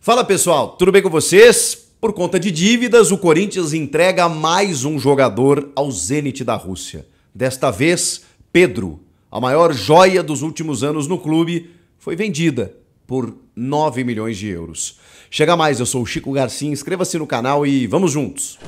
Fala pessoal, tudo bem com vocês? Por conta de dívidas, o Corinthians entrega mais um jogador ao Zenit da Rússia. Desta vez, Pedro, a maior joia dos últimos anos no clube, foi vendida por 9 milhões de euros. Chega mais, eu sou o Chico Garcia, inscreva-se no canal e vamos juntos!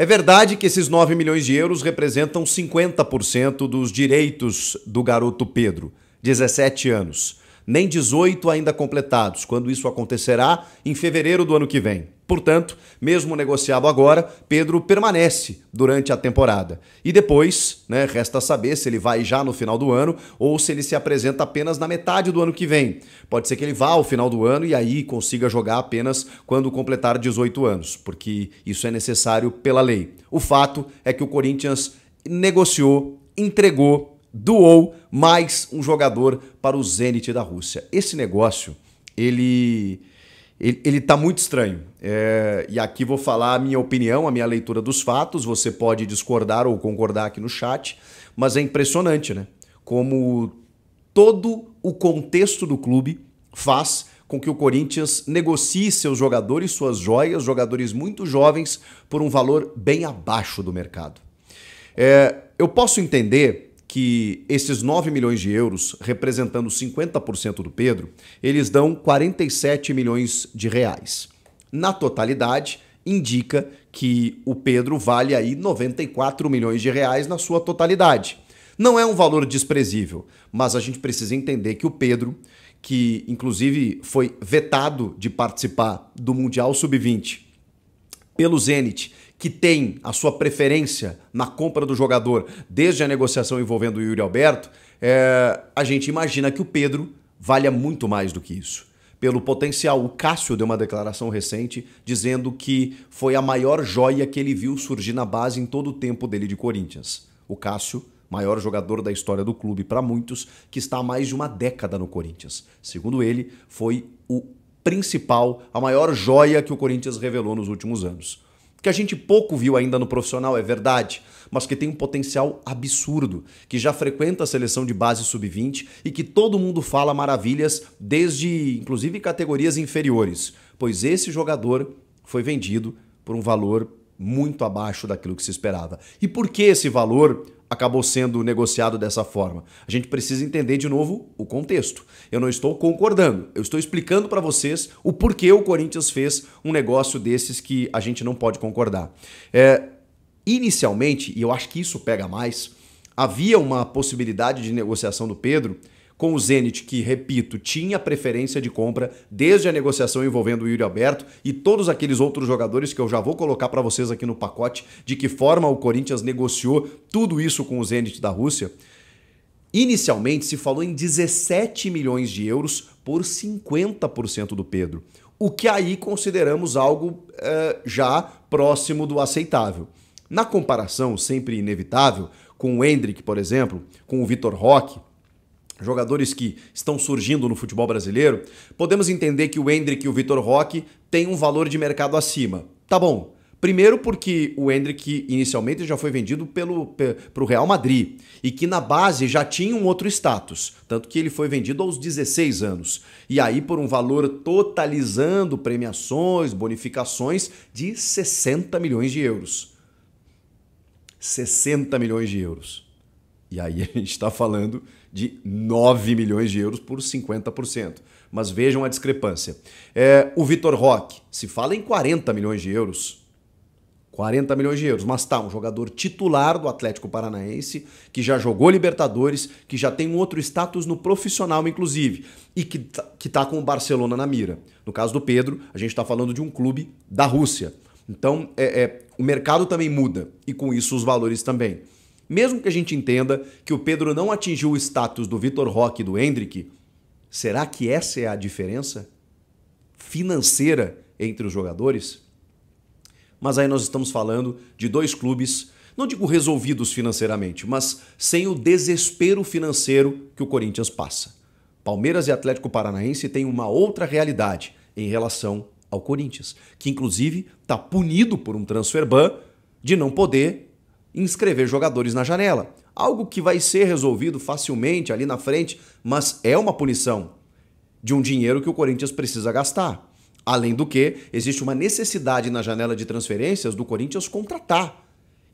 É verdade que esses 9 milhões de euros representam 50% dos direitos do garoto Pedro, 17 anos. Nem 18 ainda completados, quando isso acontecerá em fevereiro do ano que vem. Portanto, mesmo negociado agora, Pedro permanece durante a temporada. E depois, resta saber se ele vai já no final do ano ou se ele se apresenta apenas na metade do ano que vem. Pode ser que ele vá ao final do ano e aí consiga jogar apenas quando completar 18 anos, porque isso é necessário pela lei. O fato é que o Corinthians negociou, entregou, doou mais um jogador para o Zenit da Rússia. Esse negócio, ele tá muito estranho. E aqui vou falar a minha opinião, a minha leitura dos fatos. Você pode discordar ou concordar aqui no chat, mas é impressionante, né? Como todo o contexto do clube faz com que o Corinthians negocie seus jogadores, suas joias, jogadores muito jovens, por um valor bem abaixo do mercado. Eu posso entender que esses 9 milhões de euros, representando 50% do Pedro, eles dão 47 milhões de reais. Na totalidade, indica que o Pedro vale aí 94 milhões de reais na sua totalidade. Não é um valor desprezível, mas a gente precisa entender que o Pedro, que inclusive foi vetado de participar do Mundial Sub-20 pelo Zenit, que tem a sua preferência na compra do jogador desde a negociação envolvendo o Yuri Alberto, a gente imagina que o Pedro valha muito mais do que isso. Pelo potencial, o Cássio deu uma declaração recente dizendo que foi a maior joia que ele viu surgir na base em todo o tempo dele de Corinthians. O Cássio, maior jogador da história do clube para muitos, que está há mais de uma década no Corinthians. Segundo ele, foi o principal, a maior joia que o Corinthians revelou nos últimos anos. Que a gente pouco viu ainda no profissional, é verdade, mas que tem um potencial absurdo, que já frequenta a seleção de base sub-20 e que todo mundo fala maravilhas desde, inclusive, categorias inferiores, pois esse jogador foi vendido por um valor muito abaixo daquilo que se esperava. E por que esse valor acabou sendo negociado dessa forma? A gente precisa entender de novo o contexto. Eu não estou concordando, eu estou explicando para vocês o porquê o Corinthians fez um negócio desses que a gente não pode concordar. Inicialmente, e eu acho que isso pega mais, havia uma possibilidade de negociação do Pedro com o Zenit, que, repito, tinha preferência de compra desde a negociação envolvendo o Yuri Alberto e todos aqueles outros jogadores que eu já vou colocar para vocês aqui no pacote de que forma o Corinthians negociou tudo isso com o Zenit da Rússia. Inicialmente se falou em 17 milhões de euros por 50% do Pedro, o que aí consideramos algo já próximo do aceitável. Na comparação, sempre inevitável, com o Endrick, por exemplo, com o Vitor Roque, jogadores que estão surgindo no futebol brasileiro, podemos entender que o Endrick e o Vitor Roque têm um valor de mercado acima. Tá bom. Primeiro porque o Endrick inicialmente já foi vendido para o Real Madrid e que na base já tinha um outro status, tanto que ele foi vendido aos 16 anos. E aí por um valor totalizando premiações, bonificações de 60 milhões de euros. 60 milhões de euros. E aí a gente está falando de 9 milhões de euros por 50%. Mas vejam a discrepância. O Vitor Roque, se fala em 40 milhões de euros. 40 milhões de euros, mas tá, um jogador titular do Atlético Paranaense, que já jogou Libertadores, que já tem um outro status no profissional, inclusive, e que tá com o Barcelona na mira. No caso do Pedro, a gente está falando de um clube da Rússia. Então, o mercado também muda, e com isso os valores também. Mesmo que a gente entenda que o Pedro não atingiu o status do Vitor Roque e do Endrick, será que essa é a diferença financeira entre os jogadores? Mas aí nós estamos falando de dois clubes, não digo resolvidos financeiramente, mas sem o desespero financeiro que o Corinthians passa. Palmeiras e Atlético Paranaense têm uma outra realidade em relação ao Corinthians, que inclusive está punido por um transfer ban de não poder inscrever jogadores na janela. algo que vai ser resolvido facilmente ali na frente, mas é uma punição de um dinheiro que o Corinthians precisa gastar. Além do que, existe uma necessidade na janela de transferências do Corinthians contratar.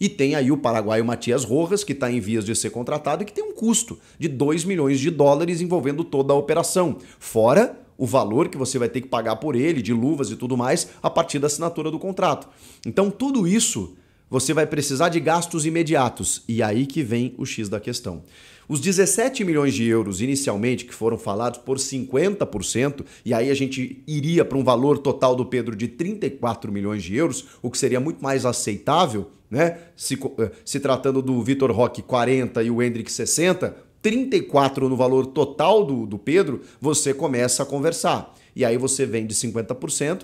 E tem aí o paraguaio Matias Rojas, que está em vias de ser contratado e que tem um custo de 2 milhões de dólares envolvendo toda a operação. Fora o valor que você vai ter que pagar por ele, de luvas e tudo mais, a partir da assinatura do contrato. Então tudo isso você vai precisar de gastos imediatos. E aí que vem o X da questão. Os 17 milhões de euros inicialmente, que foram falados por 50%, e aí a gente iria para um valor total do Pedro de 34 milhões de euros, o que seria muito mais aceitável, né? Se tratando do Vitor Roque 40 e o Hendrick 60, 34 no valor total do Pedro, você começa a conversar. E aí você vende 50%,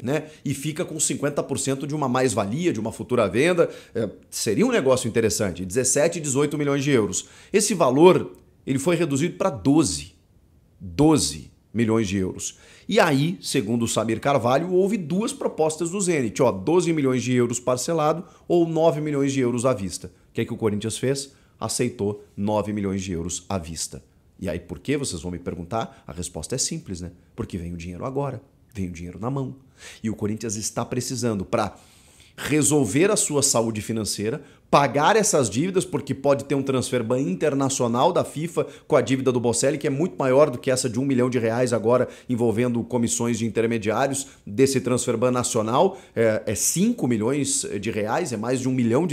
né? E fica com 50% de uma mais-valia, de uma futura venda. Seria um negócio interessante, 17, 18 milhões de euros. Esse valor ele foi reduzido para 12 milhões de euros. E aí, segundo o Samir Carvalho, houve duas propostas do Zenit, 12 milhões de euros parcelado ou 9 milhões de euros à vista. O que é que o Corinthians fez? Aceitou 9 milhões de euros à vista. E aí por que, vocês vão me perguntar? A resposta é simples, né? Porque vem o dinheiro agora. Vem o dinheiro na mão. E o Corinthians está precisando para resolver a sua saúde financeira, pagar essas dívidas, porque pode ter um transfer ban internacional da FIFA com a dívida do Bocelli, que é muito maior do que essa de R$1 milhão agora, envolvendo comissões de intermediários desse transfer ban nacional. É 5 milhões de reais, é mais de $1 milhão,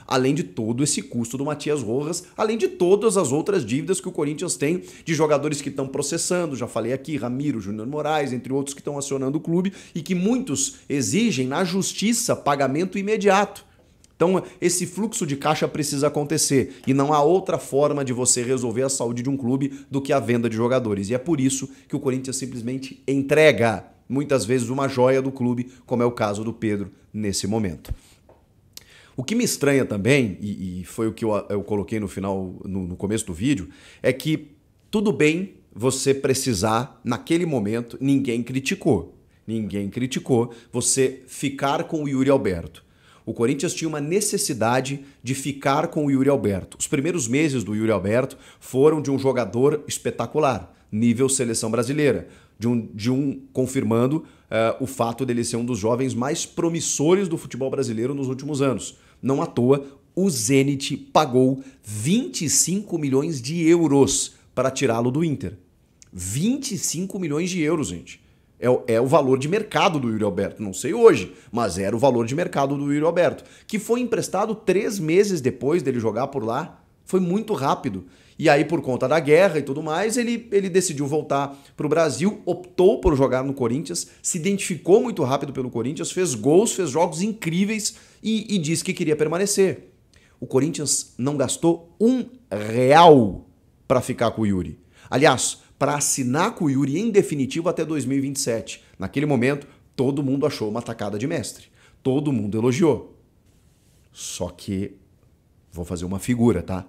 além de todo esse custo do Matias Rojas, além de todas as outras dívidas que o Corinthians tem de jogadores que estão processando, já falei aqui, Ramiro, Júnior Moraes, entre outros que estão acionando o clube e que muitos exigem na justiça pagamento imediato. Então, esse fluxo de caixa precisa acontecer e não há outra forma de você resolver a saúde de um clube do que a venda de jogadores. E é por isso que o Corinthians simplesmente entrega, muitas vezes, uma joia do clube, como é o caso do Pedro nesse momento. O que me estranha também, e foi o que eu coloquei no final, no começo do vídeo, é que tudo bem você precisar, naquele momento, ninguém criticou você ficar com o Yuri Alberto. O Corinthians tinha uma necessidade de ficar com o Yuri Alberto. Os primeiros meses do Yuri Alberto foram de um jogador espetacular, nível seleção brasileira, de um confirmando o fato dele ser um dos jovens mais promissores do futebol brasileiro nos últimos anos. Não à toa, o Zenit pagou 25 milhões de euros para tirá-lo do Inter. 25 milhões de euros, gente. É o valor de mercado do Yuri Alberto, não sei hoje, mas era o valor de mercado do Yuri Alberto, que foi emprestado 3 meses depois dele jogar por lá. Foi muito rápido. E aí, por conta da guerra e tudo mais, ele decidiu voltar para o Brasil, optou por jogar no Corinthians, se identificou muito rápido pelo Corinthians, fez gols, fez jogos incríveis e disse que queria permanecer. O Corinthians não gastou R$1 para ficar com o Yuri. Aliás, para assinar com o Yuri em definitivo até 2027. Naquele momento, todo mundo achou uma tacada de mestre. Todo mundo elogiou. Só que, vou fazer uma figura, tá?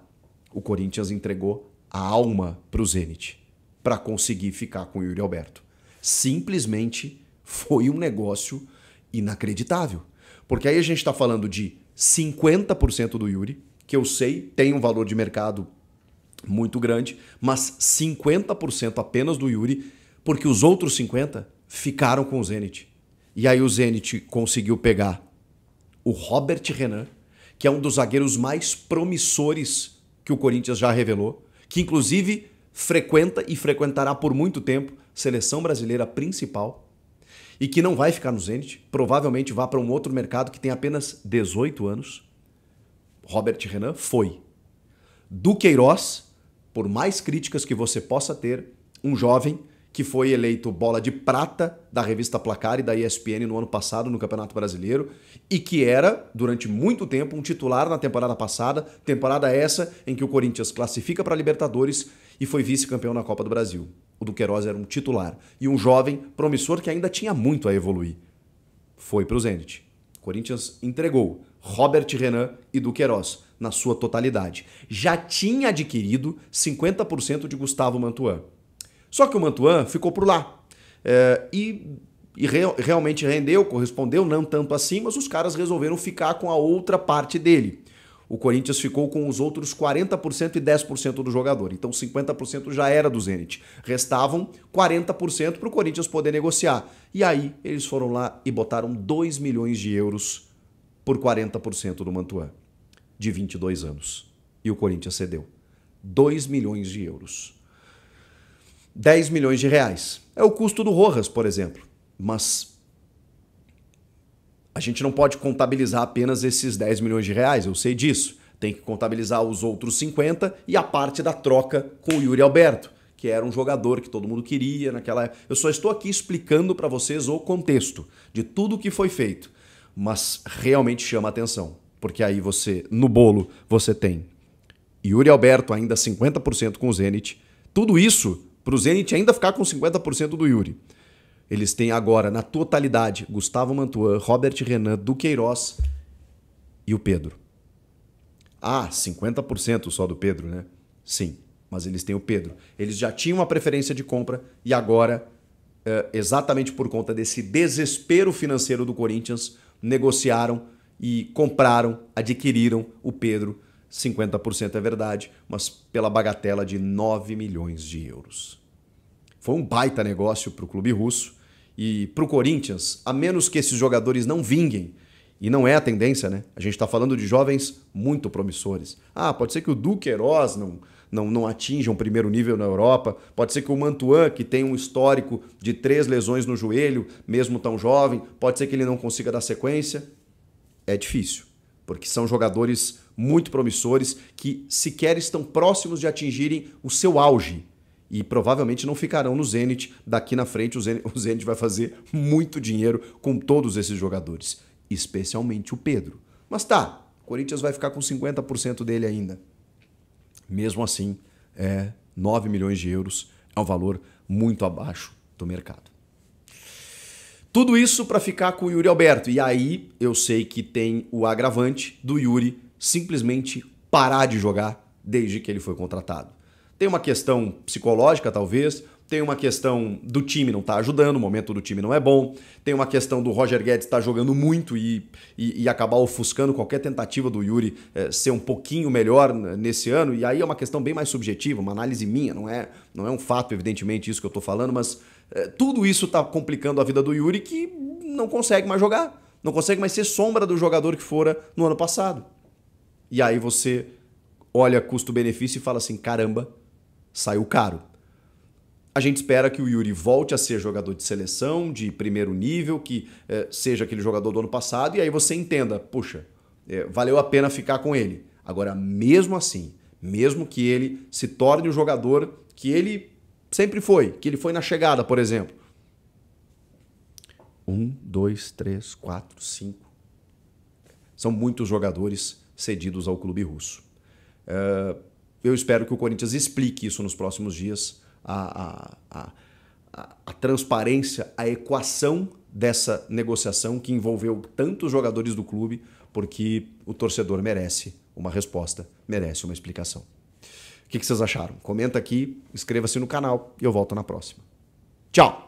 O Corinthians entregou a alma para o Zenit para conseguir ficar com o Yuri Alberto. Simplesmente foi um negócio inacreditável. Porque aí a gente está falando de 50% do Yuri, que eu sei tem um valor de mercado muito grande, mas 50% apenas do Yuri, porque os outros 50% ficaram com o Zenit. E aí o Zenit conseguiu pegar o Robert Renan, que é um dos zagueiros mais promissores que o Corinthians já revelou, que inclusive frequenta e frequentará por muito tempo seleção brasileira principal e que não vai ficar no Zenit, provavelmente vá para um outro mercado que tem apenas 18 anos. Robert Renan foi. Duqueiroz, por mais críticas que você possa ter, um jovem que foi eleito bola de prata da revista Placar e da ESPN no ano passado no Campeonato Brasileiro e que era, durante muito tempo, um titular na temporada passada, temporada essa em que o Corinthians classifica para a Libertadores e foi vice-campeão na Copa do Brasil. O Duqueiroz era um titular e um jovem promissor que ainda tinha muito a evoluir. Foi para o Zenit. O Corinthians entregou Robert Renan e Duqueiroz na sua totalidade. Já tinha adquirido 50% de Gustavo Mantuan. Só que o Mantuan ficou por lá. Realmente rendeu, correspondeu, não tanto assim, mas os caras resolveram ficar com a outra parte dele. O Corinthians ficou com os outros 40% e 10% do jogador. Então 50% já era do Zenit. Restavam 40% para o Corinthians poder negociar. E aí eles foram lá e botaram 2 milhões de euros por 40% do Mantuan, de 22 anos. E o Corinthians cedeu. 2 milhões de euros. 10 milhões de reais. É o custo do Rojas, por exemplo. Mas a gente não pode contabilizar apenas esses 10 milhões de reais, eu sei disso. Tem que contabilizar os outros 50 e a parte da troca com o Yuri Alberto, que era um jogador que todo mundo queria naquela época. Eu só estou aqui explicando para vocês o contexto de tudo o que foi feito. Mas realmente chama a atenção, porque aí você, no bolo, você tem Yuri Alberto ainda 50% com o Zenit. Tudo isso para o Zenit ainda ficar com 50% do Yuri. Eles têm agora, na totalidade, Gustavo Mantuan, Robert Renan, Duqueiroz e o Pedro. Ah, 50% só do Pedro, né? Sim, mas eles têm o Pedro. Eles já tinham uma preferência de compra e agora, exatamente por conta desse desespero financeiro do Corinthians, negociaram e compraram, adquiriram o Pedro. 50% é verdade, mas pela bagatela de 9 milhões de euros. Foi um baita negócio para o clube russo e para o Corinthians, a menos que esses jogadores não vinguem, e não é a tendência, né? A gente está falando de jovens muito promissores. Ah, pode ser que o Duqueiroz não atinja um primeiro nível na Europa, pode ser que o Mantuan, que tem um histórico de 3 lesões no joelho, mesmo tão jovem, pode ser que ele não consiga dar sequência. É difícil, porque são jogadores muito promissores que sequer estão próximos de atingirem o seu auge. E provavelmente não ficarão no Zenit. Daqui na frente o Zenit vai fazer muito dinheiro com todos esses jogadores, especialmente o Pedro. Mas tá, o Corinthians vai ficar com 50% dele ainda. Mesmo assim, 9 milhões de euros é um valor muito abaixo do mercado. Tudo isso para ficar com o Yuri Alberto. E aí eu sei que tem o agravante do Yuri simplesmente parar de jogar desde que ele foi contratado. Tem uma questão psicológica, talvez. Tem uma questão do time não estar ajudando, o momento do time não é bom. Tem uma questão do Roger Guedes estar jogando muito e acabar ofuscando qualquer tentativa do Yuri ser um pouquinho melhor nesse ano. E aí é uma questão bem mais subjetiva, uma análise minha, não é um fato, evidentemente, isso que eu estou falando, mas tudo isso está complicando a vida do Yuri, que não consegue mais jogar, não consegue mais ser sombra do jogador que fora no ano passado. E aí você olha custo-benefício e fala assim, caramba, saiu caro. A gente espera que o Yuri volte a ser jogador de seleção, de primeiro nível, que seja aquele jogador do ano passado, e aí você entenda, puxa, valeu a pena ficar com ele. Agora, mesmo assim, mesmo que ele se torne o jogador que ele sempre foi, que ele foi na chegada, por exemplo. 1, 2, 3, 4, 5. São muitos jogadores cedidos ao clube russo. Eu espero que o Corinthians explique isso nos próximos dias, a transparência, a equação dessa negociação que envolveu tantos jogadores do clube, porque o torcedor merece uma resposta, merece uma explicação. O que vocês acharam? Comenta aqui, inscreva-se no canal e eu volto na próxima. Tchau!